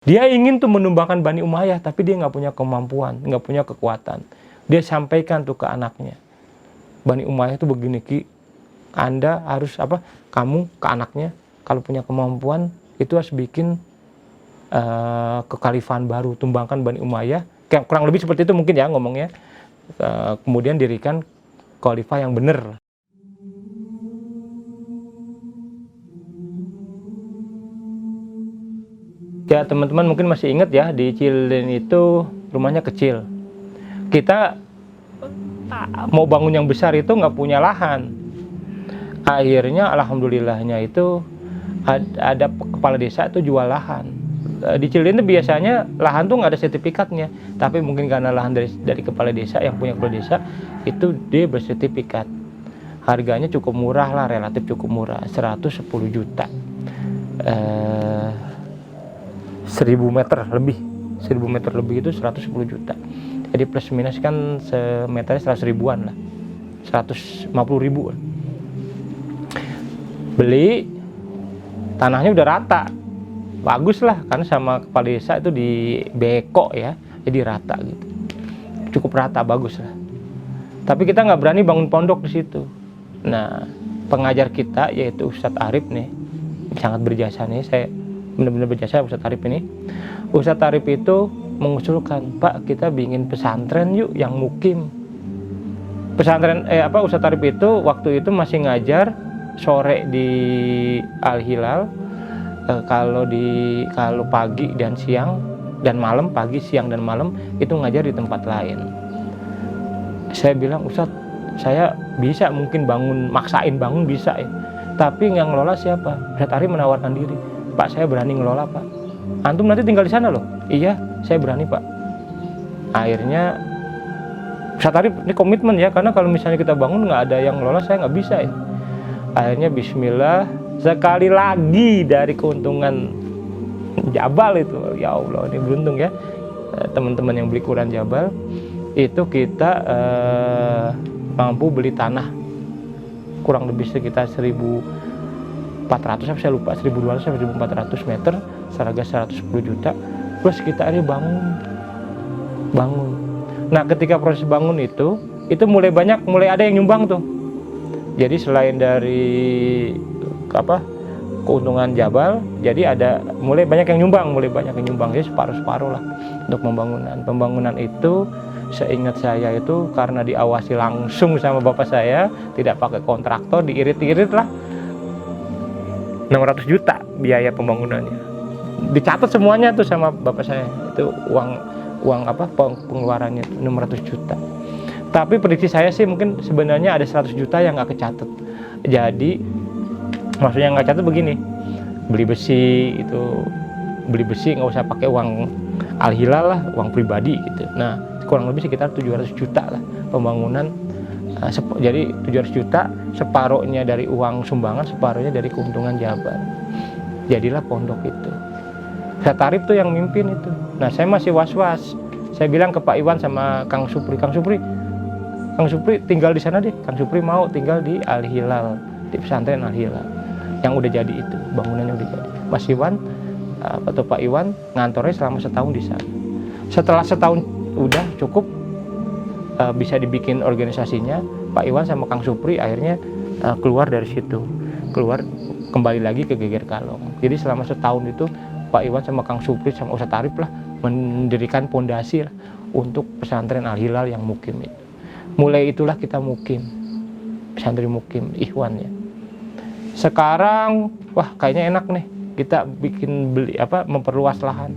Dia ingin tuh menumbangkan Bani Umayyah, tapi dia nggak punya kemampuan, nggak punya kekuatan. Dia sampaikan tuh ke anaknya, Bani Umayyah itu begini Ki, Anda harus apa? Kamu ke anaknya, kalau punya kemampuan itu harus bikin kekhalifahan baru, tumbangkan Bani Umayyah. Kayak kurang lebih seperti itu mungkin ya ngomongnya. Kemudian dirikan khalifah yang benar. Ya teman-teman mungkin masih ingat ya, di Cililin itu rumahnya kecil. Kita mau bangun yang besar itu nggak punya lahan. Akhirnya alhamdulillahnya itu ada kepala desa itu jual lahan. Di Cililin itu biasanya lahan tuh nggak ada sertifikatnya, tapi mungkin karena lahan dari kepala desa, yang punya kepala desa itu dia bersertifikat. Harganya cukup murah lah, relatif cukup murah, 110 juta. 1000 meter lebih, 1000 meter lebih itu 110 juta. Jadi plus minus kan semeternya 100 ribuan lah, 150 ribu. Beli, tanahnya udah rata, bagus lah, karena sama kepala desa itu di beko ya, jadi rata gitu, cukup rata, bagus lah. Tapi kita nggak berani bangun pondok di situ. Nah, pengajar kita yaitu Ustadz Arif nih, sangat berjasa nih, saya benar-benar berjasa Ustadz Arif ini. Ustadz Arif itu mengusulkan, Pak, kita bikin pesantren yuk yang mukim. Pesantren Ustadz Arif itu waktu itu masih ngajar sore di Al Hilal. Kalau pagi dan siang dan malam, pagi, siang dan malam itu ngajar di tempat lain. Saya bilang, Ustadz, saya bisa mungkin maksain bangun bisa ya. Tapi yang ngelola siapa? Ustadz Arif menawarkan diri, Pak, saya berani ngelola, Pak. Antum nanti tinggal di sana loh. Iya, saya berani, Pak. Akhirnya Ustadz Arif ini komitmen ya, karena kalau misalnya kita bangun nggak ada yang ngelola, saya nggak bisa ya. Akhirnya bismillah, sekali lagi dari keuntungan Jabal itu, ya Allah, ini beruntung ya teman-teman yang beli Quran Jabal, itu kita mampu beli tanah kurang lebih sekitar 1.400, saya lupa, 1.200 sampai 1.400 meter, seharga 110 juta, plus kita ini bangun. Nah, ketika proses bangun itu mulai ada yang nyumbang tuh. Jadi selain dari keuntungan Jabal, jadi mulai banyak yang nyumbang, jadi separuh-separuh lah untuk pembangunan itu. Seingat saya itu karena diawasi langsung sama bapak saya, tidak pakai kontraktor, diirit-irit lah, 600 juta biaya pembangunannya. Dicatat semuanya tuh sama bapak saya, itu uang pengeluarannya 600 juta. Tapi prediksi saya sih mungkin sebenarnya ada 100 juta yang nggak kecatat. Jadi maksudnya nggak catat begini, beli besi nggak usah pakai uang Al Hilal lah, uang pribadi gitu. Nah, kurang lebih sekitar 700 juta lah pembangunan. Jadi 700 juta, separuhnya dari uang sumbangan, separuhnya dari keuntungan Jabar. Jadilah pondok itu. Saya Tarif tuh yang mimpin itu. Nah, saya masih was-was. Saya bilang ke Pak Iwan sama Kang Supri tinggal di sana deh. Kang Supri mau tinggal di Al Hilal, di pesantren Al Hilal yang udah jadi itu, bangunannya udah jadi. Mas Iwan atau Pak Iwan ngantornya selama setahun di sana. Setelah setahun udah cukup, bisa dibikin organisasinya, Pak Iwan sama Kang Supri akhirnya keluar dari situ, kembali lagi ke Geger Kalong. Jadi selama setahun itu Pak Iwan sama Kang Supri sama Ustadz Arif lah mendirikan pondasi untuk pesantren Al Hilal yang mukim itu. Mulai itulah kita mukim, pesantren mukim Ikhwan ya. Sekarang wah kayaknya enak nih, kita memperluas lahan.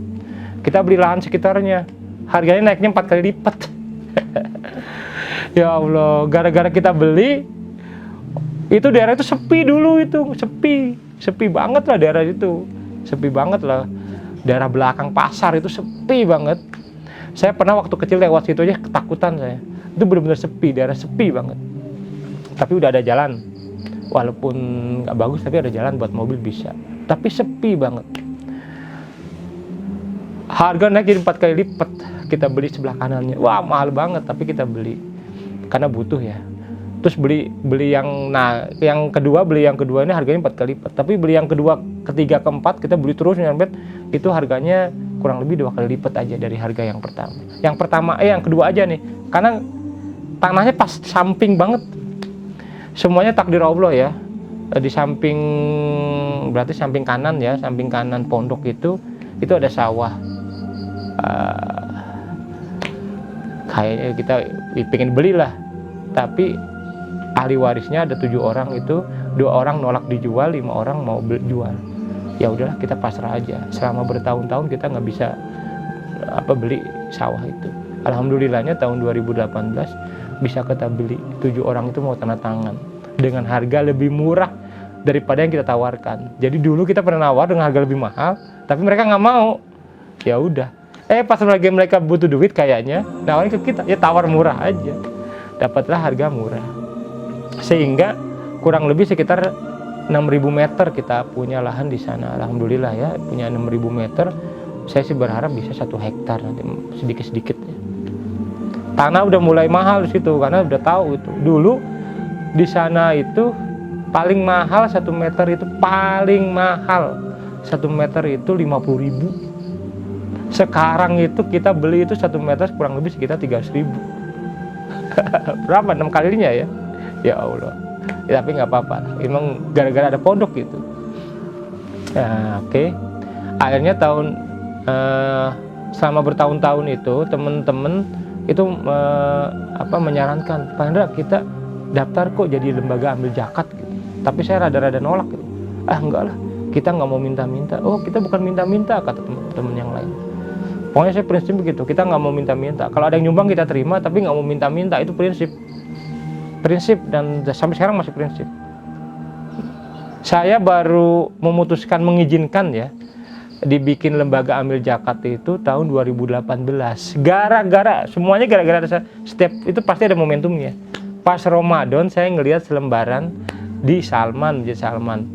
Kita beli lahan sekitarnya, harganya naiknya 4 kali lipat. Ya Allah, gara-gara kita beli itu, daerah itu sepi dulu, itu sepi banget lah daerah itu, daerah belakang pasar itu sepi banget. Saya pernah waktu kecil lewat situ aja ketakutan saya, itu benar-benar sepi, daerah sepi banget. Tapi udah ada jalan, walaupun nggak bagus tapi ada jalan buat mobil bisa, tapi sepi banget. Harga naik jadi 4 kali lipat. Kita beli sebelah kanannya, wah mahal banget, tapi kita beli karena butuh ya. Terus beli yang kedua ini harganya 4 kali lipat, tapi beli yang kedua, ketiga, keempat kita beli terus nyampe itu harganya kurang lebih 2 kali lipat aja dari harga yang pertama. Yang kedua aja nih, karena tanahnya pas samping banget. Semuanya takdir Allah ya. Di samping, berarti samping kanan ya, samping kanan pondok itu ada sawah. Kayaknya kita pengen belilah, tapi ahli warisnya ada 7 orang, itu 2 orang nolak dijual, 5 orang mau jual. Ya udahlah, kita pasrah aja. Selama bertahun-tahun kita nggak bisa beli sawah itu. Alhamdulillahnya tahun 2018 bisa kita beli. 7 orang itu mau tanda tangan dengan harga lebih murah daripada yang kita tawarkan. Jadi dulu kita pernah nawar dengan harga lebih mahal, tapi mereka nggak mau. Ya udah. Pas lagi mereka butuh duit kayaknya, nawarin ke kita, ya tawar murah aja. Dapatlah harga murah. Sehingga kurang lebih sekitar 6.000 meter kita punya lahan di sana. Alhamdulillah ya, punya 6.000 meter. Saya sih berharap bisa 1 hektar nanti sedikit-sedikit. Tanah udah mulai mahal di situ karena udah tahu itu. Dulu di sana itu paling mahal 1 meter itu paling mahal. 1 meter itu 50.000. Sekarang itu kita beli itu 1 meter kurang lebih sekitar 300.000. Berapa? 6 kalinya ya? Ya Allah. Ya, tapi nggak apa-apa. Emang gara-gara ada pondok gitu. Ya, oke. Akhirnya selama bertahun-tahun itu teman-teman itu menyarankan, Pak Hendra, kita daftar kok jadi lembaga ambil zakat gitu. Tapi saya rada-rada nolak gitu. Enggak lah, kita nggak mau minta-minta. Oh, kita bukan minta-minta, kata teman-teman yang lain. Pokoknya saya prinsip begitu, kita nggak mau minta-minta. Kalau ada yang nyumbang kita terima, tapi nggak mau minta-minta, itu prinsip. Dan sampai sekarang masih prinsip. Saya baru memutuskan mengizinkan ya, dibikin lembaga ambil zakat itu tahun 2018. Semuanya gara-gara setiap itu pasti ada momentumnya. Pas Ramadan saya ngelihat selembaran di Masjid Salman.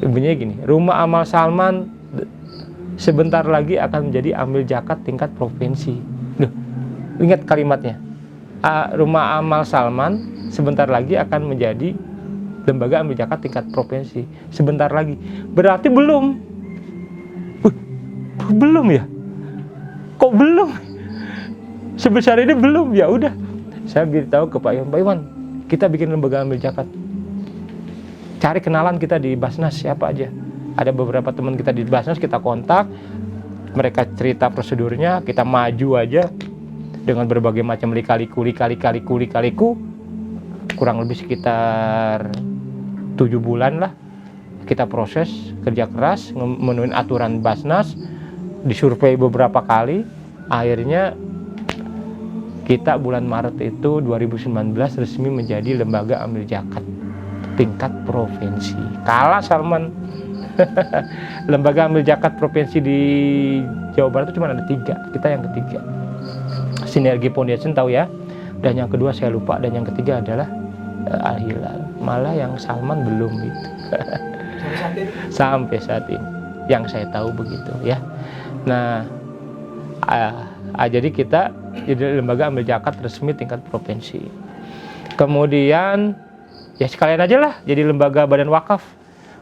Bunyinya gini, Rumah Amal Salman sebentar lagi akan menjadi ambil zakat tingkat provinsi. Ingat kalimatnya. Rumah Amal Salman sebentar lagi akan menjadi lembaga ambil zakat tingkat provinsi. Sebentar lagi. Berarti belum. Belum ya? Kok belum? Sebesar ini belum. Ya udah. Saya beritahu ke Pak Iwan, kita bikin lembaga ambil zakat. Cari kenalan kita di Basnas siapa aja. Ada beberapa teman kita di Basnas, kita kontak, mereka cerita prosedurnya, kita maju aja dengan berbagai macam lika-liku, kurang lebih sekitar 7 bulan lah. Kita proses, kerja keras, memenuhi aturan Basnas, disurvei beberapa kali, akhirnya kita bulan Maret itu 2019 resmi menjadi lembaga ambil zakat tingkat provinsi. Kalah Salman. Lembaga ambil zakat provinsi di Jawa Barat itu cuma ada 3, kita yang ketiga. Sinergi Foundation tahu ya, dan yang kedua saya lupa, dan yang ketiga adalah Al Hilal. Malah yang Salman belum gitu. Sampai saat ini yang saya tahu begitu ya. Nah, jadi kita jadi lembaga ambil zakat resmi tingkat provinsi. Kemudian ya sekalian aja lah jadi lembaga badan wakaf.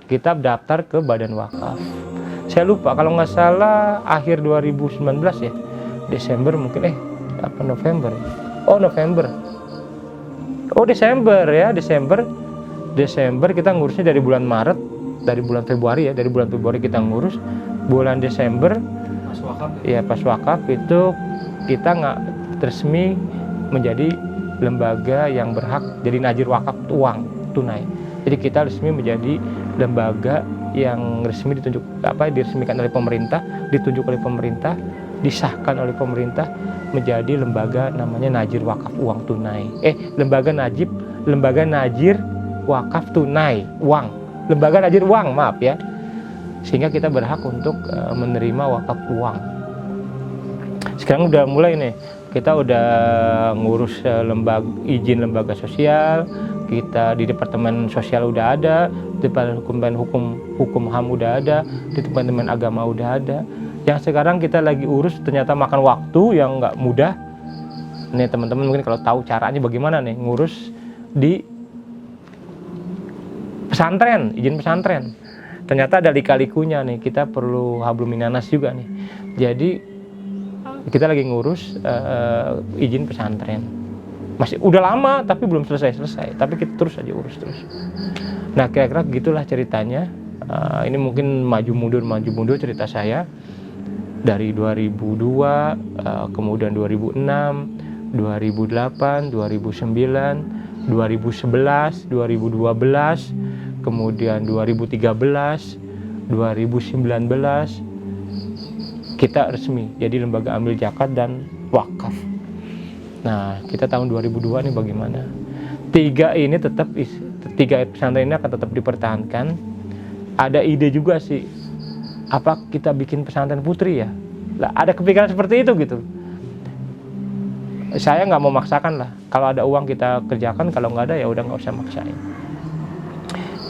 Kita daftar ke badan wakaf. Saya lupa, kalau nggak salah akhir 2019 ya, Desember mungkin, November. Oh November. Oh Desember ya, Desember kita ngurusnya dari bulan Maret, dari bulan Februari kita ngurus. Bulan Desember pas wakaf itu kita nggak resmi menjadi lembaga yang berhak jadi najir wakaf uang tunai. Jadi kita resmi menjadi lembaga yang resmi diresmikan oleh pemerintah, ditunjuk oleh pemerintah, disahkan oleh pemerintah menjadi lembaga namanya najir wakaf uang tunai. Lembaga najir wakaf tunai uang. Lembaga najir uang, maaf ya. Sehingga kita berhak untuk menerima wakaf uang. Sekarang udah mulai nih, kita udah ngurus izin lembaga sosial, kita di Departemen Sosial udah ada, Departemen Hukum HAM udah ada, di Departemen Agama udah ada. Yang sekarang kita lagi urus ternyata makan waktu yang nggak mudah. Nih teman-teman mungkin kalau tahu caranya bagaimana nih ngurus di pesantren, izin pesantren. ternyata ada lika-likunya nih, kita perlu hablum minanas juga nih. Jadi kita lagi ngurus izin pesantren. Masih udah lama tapi belum selesai, tapi kita terus aja urus terus. Nah, kira-kira gitulah ceritanya. Ini mungkin maju mundur cerita saya dari 2002, kemudian 2006, 2008, 2009, 2011, 2012, kemudian 2013, 2019 kita resmi jadi lembaga amil zakat dan wakaf. Nah, kita tahun 2002 nih bagaimana? Tiga pesantren ini akan tetap dipertahankan. Ada ide juga sih, apa kita bikin pesantren putri ya? Lah, ada kepikiran seperti itu gitu. Saya nggak mau maksakan lah. Kalau ada uang kita kerjakan, kalau nggak ada ya udah nggak usah maksain.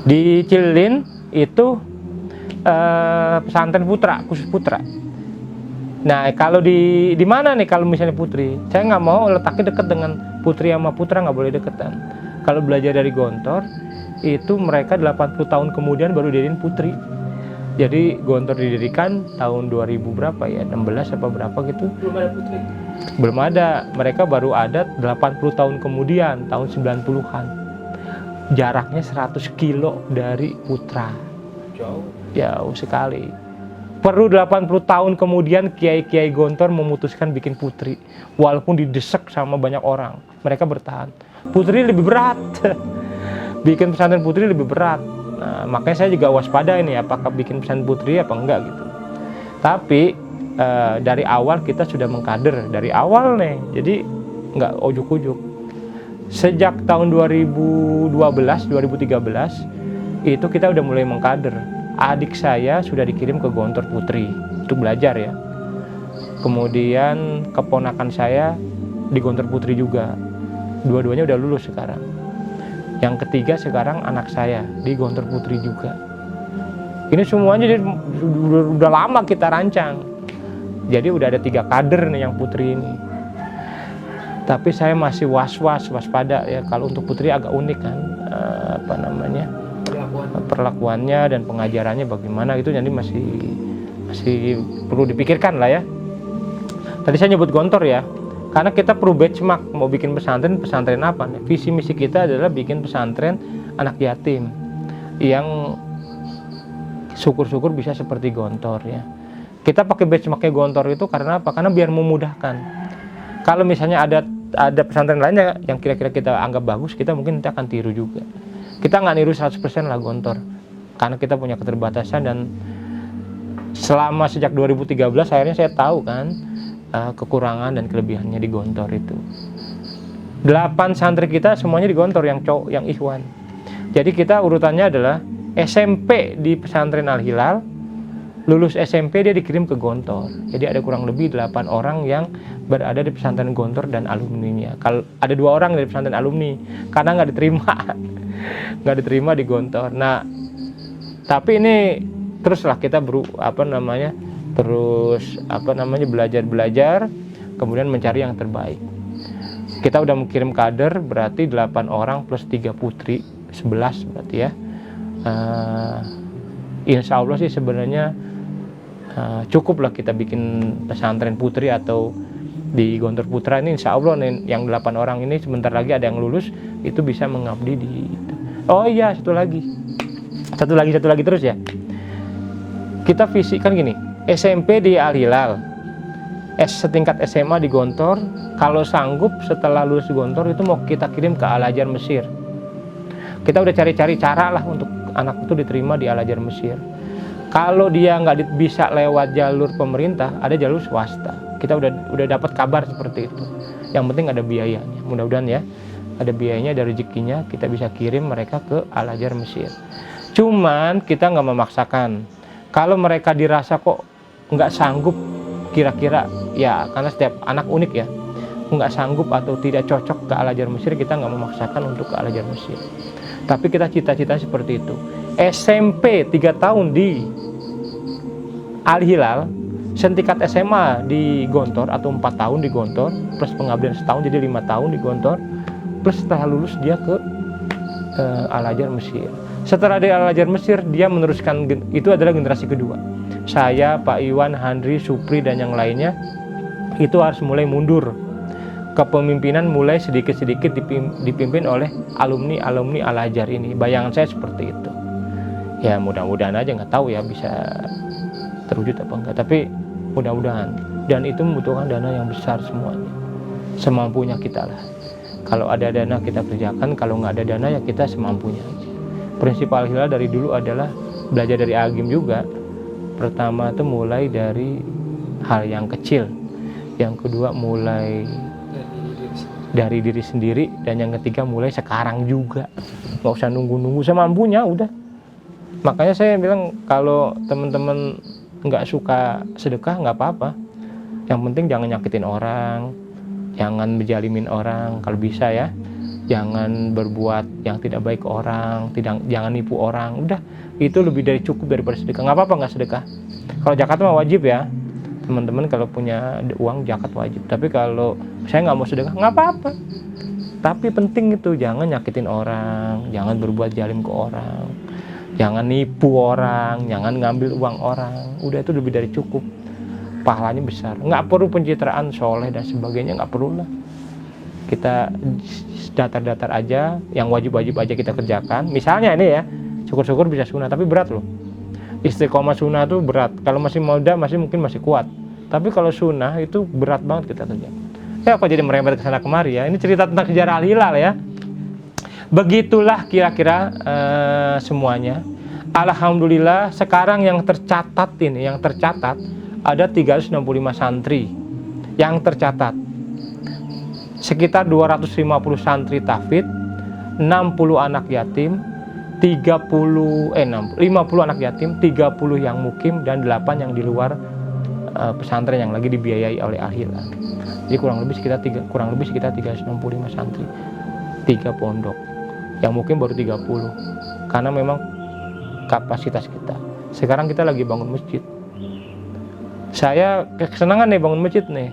Di Cililin itu pesantren putra, khusus putra. Nah, kalau di mana nih kalau misalnya putri? Saya nggak mau letaknya dekat dengan putri sama putra, nggak boleh deketan. Kalau belajar dari Gontor, itu mereka 80 tahun kemudian baru jadiin putri. Jadi Gontor didirikan tahun 2000 berapa ya? 16 apa berapa gitu? Belum ada putri. Belum ada. Mereka baru ada 80 tahun kemudian, tahun 90-an. Jaraknya 100 kilo dari putra. Jauh sekali. Perlu 80 tahun kemudian kiai-kiai Gontor memutuskan bikin putri. Walaupun didesak sama banyak orang, mereka bertahan. Putri lebih berat. Bikin pesantren putri lebih berat. Nah, makanya saya juga waspada ini, apakah bikin pesantren putri apa enggak gitu. Tapi dari awal kita sudah mengkader dari awal nih. Jadi enggak ujuk-ujuk. Sejak tahun 2012, 2013 itu kita udah mulai mengkader. Adik saya sudah dikirim ke Gontor Putri untuk belajar ya. Kemudian keponakan saya di Gontor Putri juga. Dua-duanya udah lulus sekarang. Yang ketiga sekarang anak saya di Gontor Putri juga. Ini semuanya udah lama kita rancang. Jadi udah ada 3 kader nih yang putri ini. Tapi saya masih waspada ya, kalau untuk putri agak unik kan, perlakuannya dan pengajarannya bagaimana itu, jadi masih perlu dipikirkan lah ya. Tadi saya nyebut Gontor ya, karena kita perlu benchmark mau bikin pesantren apa nih. Visi misi kita adalah bikin pesantren anak yatim yang syukur-syukur bisa seperti Gontor ya. Kita pakai benchmarknya Gontor itu karena apa? Karena biar memudahkan. Kalau misalnya ada pesantren lainnya yang kira-kira kita anggap bagus, kita mungkin kita akan tiru juga. Kita nggak niru 100% lah Gontor, karena kita punya keterbatasan. Dan selama sejak 2013 akhirnya saya tahu kan kekurangan dan kelebihannya di Gontor itu. 8 santri kita semuanya di Gontor, yang cowok, yang ikhwan. Jadi kita urutannya adalah SMP di pesantren Al Hilal, lulus SMP dia dikirim ke Gontor. Jadi ada kurang lebih 8 orang yang berada di pesantren Gontor dan alumninya. Kalau ada 2 orang dari pesantren alumni, karena nggak diterima di Gontor. Nah, tapi ini teruslah kita belajar, kemudian mencari yang terbaik. Kita udah mengirim kader, berarti 8 orang plus 3 putri, 11 berarti ya. Insya Allah sih sebenarnya cukup lah kita bikin pesantren putri atau di Gontor Putra ini. Insya Allah nih, yang 8 orang ini sebentar lagi ada yang lulus, itu bisa mengabdi di itu. Oh iya, satu lagi terus ya. Kita visi kan gini, SMP di Al Hilal, setingkat SMA di Gontor. Kalau sanggup setelah lulus di Gontor itu mau kita kirim ke Al Azhar Mesir. Kita udah cari-cari cara lah untuk anak itu diterima di Al Azhar Mesir. Kalau dia nggak bisa lewat jalur pemerintah, ada jalur swasta. Kita udah dapat kabar seperti itu. Yang penting ada biayanya. Mudah-mudahan ya, ada biayanya, ada rezekinya, kita bisa kirim mereka ke Al Azhar Mesir. Cuman kita nggak memaksakan. Kalau mereka dirasa kok nggak sanggup, kira-kira ya, karena setiap anak unik ya, nggak sanggup atau tidak cocok ke Al Azhar Mesir, kita nggak memaksakan untuk ke Al Azhar Mesir. Tapi kita cita-cita seperti itu. SMP 3 tahun di Al Hilal, setingkat SMA di Gontor atau 4 tahun di Gontor, plus pengabdian setahun jadi 5 tahun di Gontor, plus setelah lulus dia ke Al-Azhar Mesir. Setelah dari Al-Azhar Mesir, dia meneruskan, itu adalah generasi kedua. Saya, Pak Iwan, Handri, Supri, dan yang lainnya itu harus mulai mundur. Kepemimpinan mulai sedikit-sedikit dipimpin oleh alumni Al-Azhar ini. Bayangan saya seperti itu. Ya mudah-mudahan aja, nggak tahu ya bisa terwujud apa enggak. Tapi mudah-mudahan. Dan itu membutuhkan dana yang besar semuanya. Semampunya kita lah. Kalau ada dana kita kerjakan, kalau nggak ada dana ya kita semampunya aja. Prinsip Al-Hilal dari dulu adalah belajar dari Agim juga. Pertama itu mulai dari hal yang kecil. Yang kedua mulai dari diri sendiri, dan yang ketiga mulai sekarang juga. Nggak usah nunggu-nunggu, semampunya udah. Makanya saya bilang kalau teman-teman nggak suka sedekah nggak apa-apa. Yang penting jangan nyakitin orang, jangan menjalimin orang kalau bisa ya. Jangan berbuat yang tidak baik ke orang, jangan nipu orang. Udah, itu lebih dari cukup daripada sedekah. Nggak apa-apa nggak sedekah. Kalau zakat mah wajib ya. Teman-teman kalau punya uang zakat wajib. Tapi kalau saya nggak mau sedekah nggak apa-apa. Tapi penting itu jangan nyakitin orang, jangan berbuat jalim ke orang, jangan nipu orang, jangan ngambil uang orang. Udah, itu lebih dari cukup. Pahalanya besar. Nggak perlu pencitraan soleh dan sebagainya, nggak perlu lah. Kita datar-datar aja, yang wajib-wajib aja kita kerjakan. Misalnya ini ya, syukur-syukur bisa sunnah, tapi berat loh. Istiqomah sunnah itu berat. Kalau masih muda mungkin masih kuat. Tapi kalau sunnah itu berat banget kita kerjakan. Ya kok jadi merembet ke sana kemari ya. Ini cerita tentang sejarah Al-Hilal ya. Begitulah kira-kira semuanya. Alhamdulillah sekarang yang tercatat ada 365 santri yang tercatat. Sekitar 250 santri tahfidz, 60 anak yatim, 50 anak yatim, 30 yang mukim, dan 8 yang di luar pesantren yang lagi dibiayai oleh Al-Hilal. Jadi kurang lebih sekitar 365 santri, 3 pondok. Yang mukim baru 30. Karena memang kapasitas kita. Sekarang kita lagi bangun masjid. Saya kesenangan nih bangun masjid nih.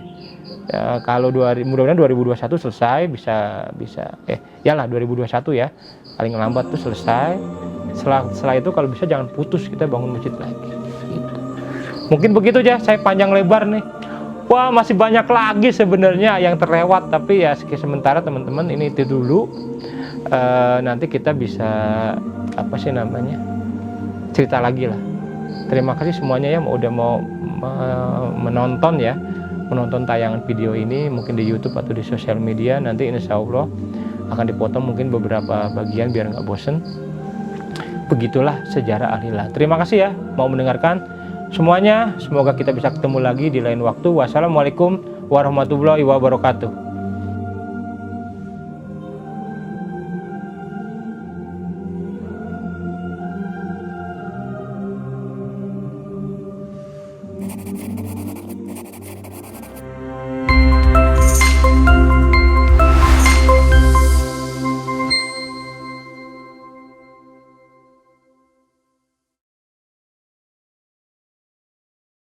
Ya, kalau mudah-mudahan 2021 selesai, bisa 2021 ya, paling lambat tuh selesai. Setelah itu kalau bisa jangan putus kita bangun masjid lagi gitu. Mungkin begitu aja, saya panjang lebar nih. Wah, masih banyak lagi sebenarnya yang terlewat, tapi ya sementara teman-teman ini itu dulu. Nanti kita bisa cerita lagi lah. Terima kasih semuanya ya udah mau menonton tayangan video ini, mungkin di YouTube atau di sosial media. Nanti insya Allah akan dipotong mungkin beberapa bagian biar nggak bosen. Begitulah sejarah Al-Hilal. Terima kasih ya mau mendengarkan semuanya. Semoga kita bisa ketemu lagi di lain waktu. Wassalamualaikum warahmatullahi wabarakatuh.